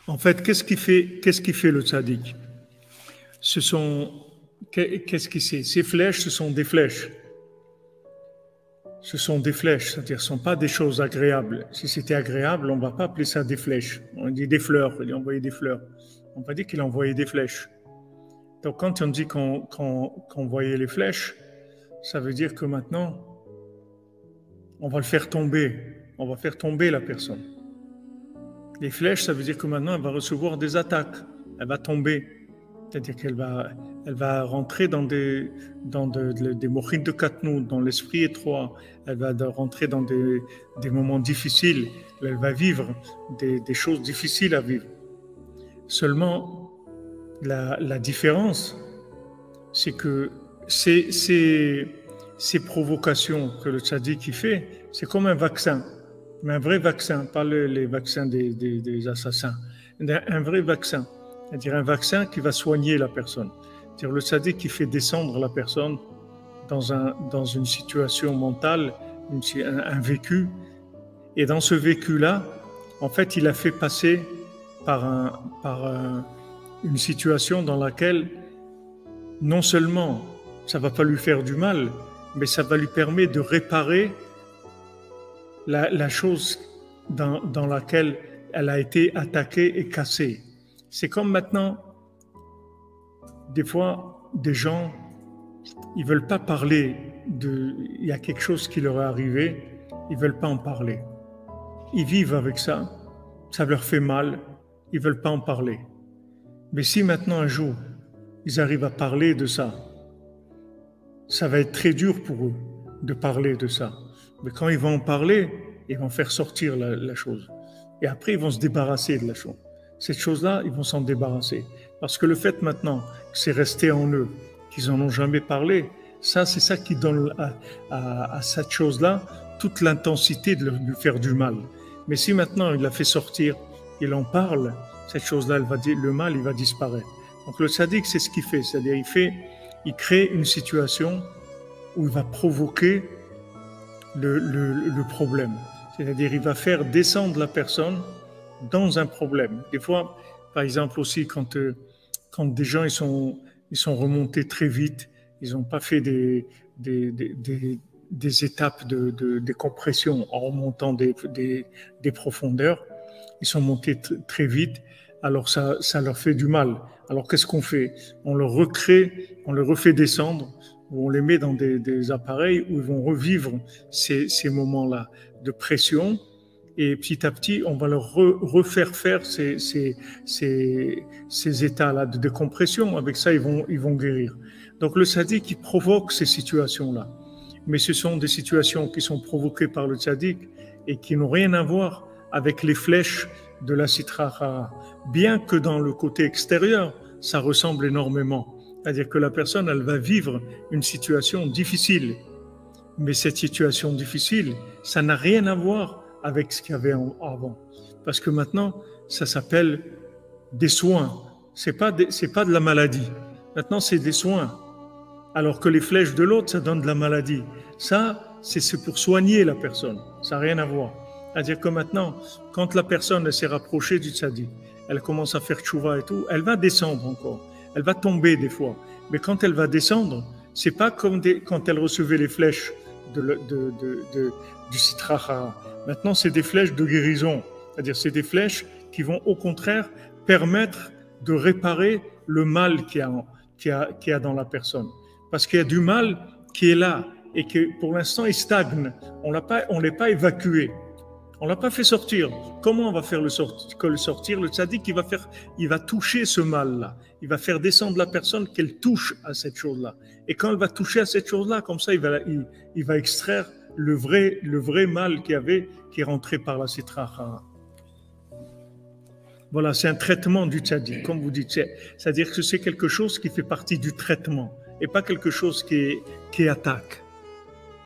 En fait, qu'est-ce qui fait le tzaddik? Ce sont, qu'est-ce qui c'est? Ces flèches, ce sont des flèches. Ce sont des flèches, c'est-à-dire ce ne sont pas des choses agréables. Si c'était agréable, on ne va pas appeler ça des flèches. On dit des fleurs, il a envoyé des fleurs. On va dire qu'il a envoyé des flèches. Donc quand on dit qu'on voyait les flèches, ça veut dire que maintenant, on va le faire tomber. On va faire tomber la personne. Les flèches, ça veut dire que maintenant, elle va recevoir des attaques. Elle va tomber. C'est-à-dire elle va rentrer dans des mochines de Katnou, dans l'esprit étroit. Elle va rentrer dans des moments difficiles. Elle va vivre des choses difficiles à vivre. Seulement, la différence, c'est que ces provocations que le tzaddik fait, c'est comme un vaccin. Mais un vrai vaccin, pas les vaccins des assassins. Un vrai vaccin. C'est-à-dire un vaccin qui va soigner la personne. C'est-à-dire le tzaddik qui fait descendre la personne dans une situation mentale, un vécu. Et dans ce vécu-là, en fait, il a fait passer par une situation dans laquelle non seulement ça ne va pas lui faire du mal, mais ça va lui permettre de réparer la chose dans laquelle elle a été attaquée et cassée. C'est comme maintenant, des fois, des gens, ils ne veulent pas parler il y a quelque chose qui leur est arrivé, ils ne veulent pas en parler. Ils vivent avec ça, ça leur fait mal, ils ne veulent pas en parler. Mais si maintenant, un jour, ils arrivent à parler de ça, ça va être très dur pour eux de parler de ça. Mais quand ils vont en parler, ils vont faire sortir la chose. Et après, ils vont se débarrasser de la chose. Cette chose-là, ils vont s'en débarrasser. Parce que le fait maintenant que c'est resté en eux, qu'ils n'en ont jamais parlé, ça, c'est ça qui donne à cette chose-là toute l'intensité de lui faire du mal. Mais si maintenant il l'a fait sortir, il en parle, cette chose-là, le mal, il va disparaître. Donc le tzaddik, c'est ce qu'il fait. C'est-à-dire, il crée une situation où il va provoquer le problème. C'est-à-dire, il va faire descendre la personne dans un problème. Des fois, par exemple aussi, quand des gens ils sont remontés très vite, ils n'ont pas fait des étapes de décompression en remontant des profondeurs, ils sont montés très vite, alors ça leur fait du mal. Alors qu'est-ce qu'on fait? On le recrée, on le refait descendre, ou on les met dans des appareils où ils vont revivre ces moments-là de pression. Et petit à petit, on va leur refaire faire ces états-là de décompression. Avec ça, ils vont guérir. Donc le tzaddik, il provoque ces situations-là. Mais ce sont des situations qui sont provoquées par le tzaddik et qui n'ont rien à voir avec les flèches de la sitra achara. Bien que dans le côté extérieur, ça ressemble énormément. C'est-à-dire que la personne, elle va vivre une situation difficile. Mais cette situation difficile, ça n'a rien à voir avec ce qu'il y avait avant. Parce que maintenant, ça s'appelle des soins. C'est pas de la maladie. Maintenant, c'est des soins. Alors que les flèches de l'autre, ça donne de la maladie. Ça, c'est pour soigner la personne. Ça n'a rien à voir. C'est-à-dire que maintenant, quand la personne s'est rapprochée du tzaddik, elle commence à faire tchouva et tout, elle va descendre encore. Elle va tomber des fois. Mais quand elle va descendre, c'est pas comme quand elle recevait les flèches du sitra achara. Maintenant, c'est des flèches de guérison. C'est-à-dire, c'est des flèches qui vont au contraire permettre de réparer le mal qu'il y a dans la personne. Parce qu'il y a du mal qui est là et que pour l'instant, il stagne. On ne l'a pas évacué. On ne l'a pas fait sortir. Comment on va faire le sortir? Le tzaddik, il va toucher ce mal-là. Il va faire descendre la personne qu'elle touche à cette chose-là. Et quand elle va toucher à cette chose-là, comme ça, il va extraire le vrai mal qu'il y avait, qui est rentré par la sitra achara. Voilà, c'est un traitement du tzaddik, comme vous dites. C'est-à-dire que c'est quelque chose qui fait partie du traitement et pas quelque chose qui attaque.